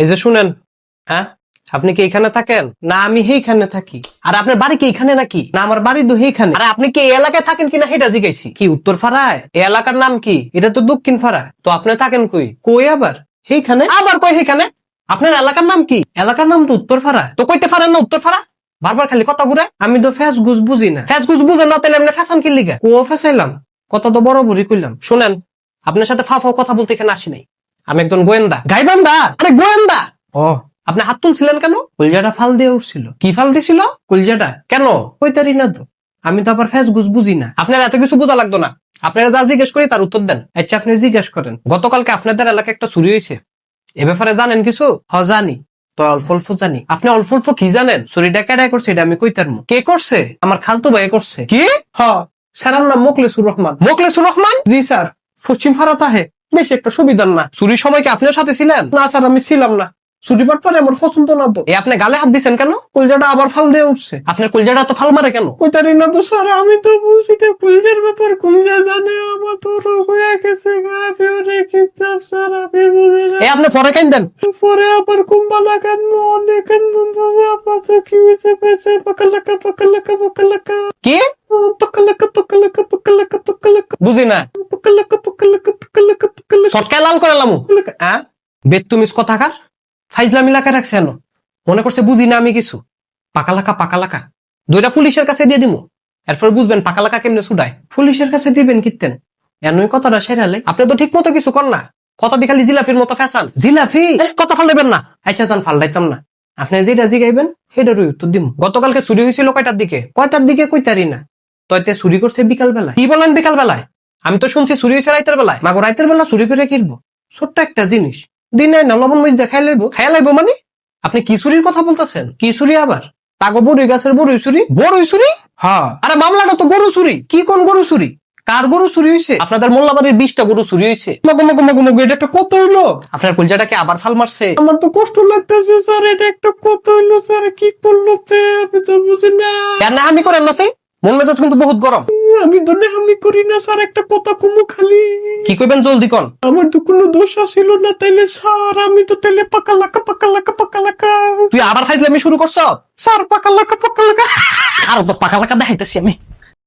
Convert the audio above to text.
এই যে শুনেন, হ্যাঁ আপনি কি এখানে থাকেন? না আমি এইখানে থাকি। আর আপনার বাড়ি কি এখানে নাকি? না আমার বাড়ি তো এইখানে। আর আপনি কি এই এলাকায় থাকেন কিনা সেটা জিজ্ঞাসি। কি উত্তর ফাড়ায়? এই এলাকার নাম কি? এটা তো দক্ষিণ ফাড়া। তো আপনি থাকেন কই? কই আবার এইখানে? আবার কই এইখানে? আপনার এলাকার নাম কি? এলাকার নাম তো উত্তর ফাড়া। তো কইতে পারেন না উত্তর ফাড়া? বারবার খালি কথা ঘুরে। আমি তো ফ্যাস গুজ বুঝি না। ফ্যাস গুজ বুঝেন না তাহলে আপনি ফ্যাশন কি লিগা? ও ফ্যাসাইলাম, কথা তো বড় বড়ি কইলাম। শুনেন, আপনার সাথে ফাফাও কথা বলতে এখানে আসি নাই। আমি একজন গোয়েন্দা। গাইবান্ধা? আরে গোয়েন্দা। ও আপনি হাত তুলছিলেন কেন? কলজাটা ফাল দিয়ে উঠছিল। কি ফাল দিছিল? কলজাটা কেন? কইতারি না তো। আমি তো আবার ফ্যাস গুজ বুঝি না। আপনার এত কিছু বোঝা লাগতো না। আপনারা যা জিজ্ঞেস করি তার উত্তর দেন। আচ্ছা আপনি জিজ্ঞেস করেন, গতকালকে আপনাদের এলাকায় একটা চুরি হয়েছে, এ ব্যাপারে জানেন কিছু? জানি। তো অল্প অল্প জানি। আপনি অল্প অল্প কি জানেন? চুরিটা কেডাই করছে এটা আমি কইতারমু। কে করছে? আমার খালতো ভাই করছে। কি? স্যারের নাম মোখলেসুর রহমান। মোখলেসুর রহমান? জি স্যার, পশ্চিম ফারাত আহে। বেশি একটা সুবিধার না। চুরির সময় কি আপনিও সাথে ছিলেন? না স্যার আমি ছিলাম না। চুরি বাটপারে আমার পছন্দ না তো। আপনি গালে হাত দিচ্ছেন কেন? কলজাটা আবার ফাল দিয়ে উঠছে। আপনার কলজাটা তো ফাল মারে কেন? কইতারি না তো স্যার, আমি তো বুঝি না কলজার ব্যাপার। কলজা জানে আমার তো রোগ হয়ে গেছে। স্যার আমি বুঝি না। আপনি পরে কেন দেন? পরে আবার কুম্বালা কেন অনেক কি হয়েছে পেছে পাকালাকা পাকালাকা পাকালাকা। কি পাকালাকা পাকালাকা পাকালাকা পাকালাকা? বুঝি না। পাকালাকা পাকালাকা পাকালাকা পাকালাকা সটকায় লাল করে লামু। হ্যাঁ বেতুমিস কথাকার ফাইজলামি লাকা রাখছে এনো। মনে করছে বুঝি না আমি কিছু। পাকালাকা পাকালাকা দুইটা পুলিশের কাছে দিয়ে দিমু, এরপর বুঝবেন পাকালাকা কেমনে ছুটায়। পুলিশের কাছে দিবেন কিতেন এনই কথাটা সেরালে। আপনি তো ঠিক মতো কিছু কর না, কথা দিয়ে খালি জিলাফির মতো ফ্যাশন। জিলাফি কথা ফাল দেবেন না। আচ্ছা যান ফাল দাইতাম না। আপনি যেটা জিগাইবেন সেটারই উত্তর দিমু। গতকালকে চুরি হয়েছিল কয়টার দিকে? কয়টার দিকে কইতারি না। তইতে চুরি করছে বিকাল বেলায়। কি বলেন বিকাল বেলায়? আমি তো শুনছি চুরি হয়েছে রাইতের বেলায়। মাগো রাইতের বেলা চুরি করে কিনবো? ছোট্ট একটা জিনিস দিনে না লবণ মরিচ দেখাই লাইবো, খাইয়া লাইবো মানে? আপনি কি চুরির কথা বলতেছেন? কি চুরি আবার? তাগো বড়ই গাছের বড়ই চুরি? বড়ই চুরি? হ্যাঁ। আরে মামলাটা তো গরু চুরি। কি কোন গরু চুরি? কার গরু চুরি হয়েছে? আপনাদের মোল্লাবাড়ির 20টা গরু চুরি হয়েছে। এটা একটা কত হইলো? আপনার কলজাটাকে আবার ফাল মারছে? আমার তো কষ্ট লাগতেছে স্যার, এটা একটা কত হইলো স্যার, কি করলো আমি তো বুঝি না। কেন আমি করেন না সেই? মন মেজাজ কিন্তু বহুত গরম। আমি তো আমি করি না স্যার, একটা কথা কুমু খালি। কি কইবেন জলদি কোন। আমার তো কোনো দোষ ছিল না তাইলে স্যার, আমি তো তাইলে পাকালাকা পাকালাকা পাকালাকা। তুই আবার ফাইজলামি শুরু করছ? স্যার পাকালাকা পাকালাকা। আর তো পাকালাকা দেখাইতেছি আমি।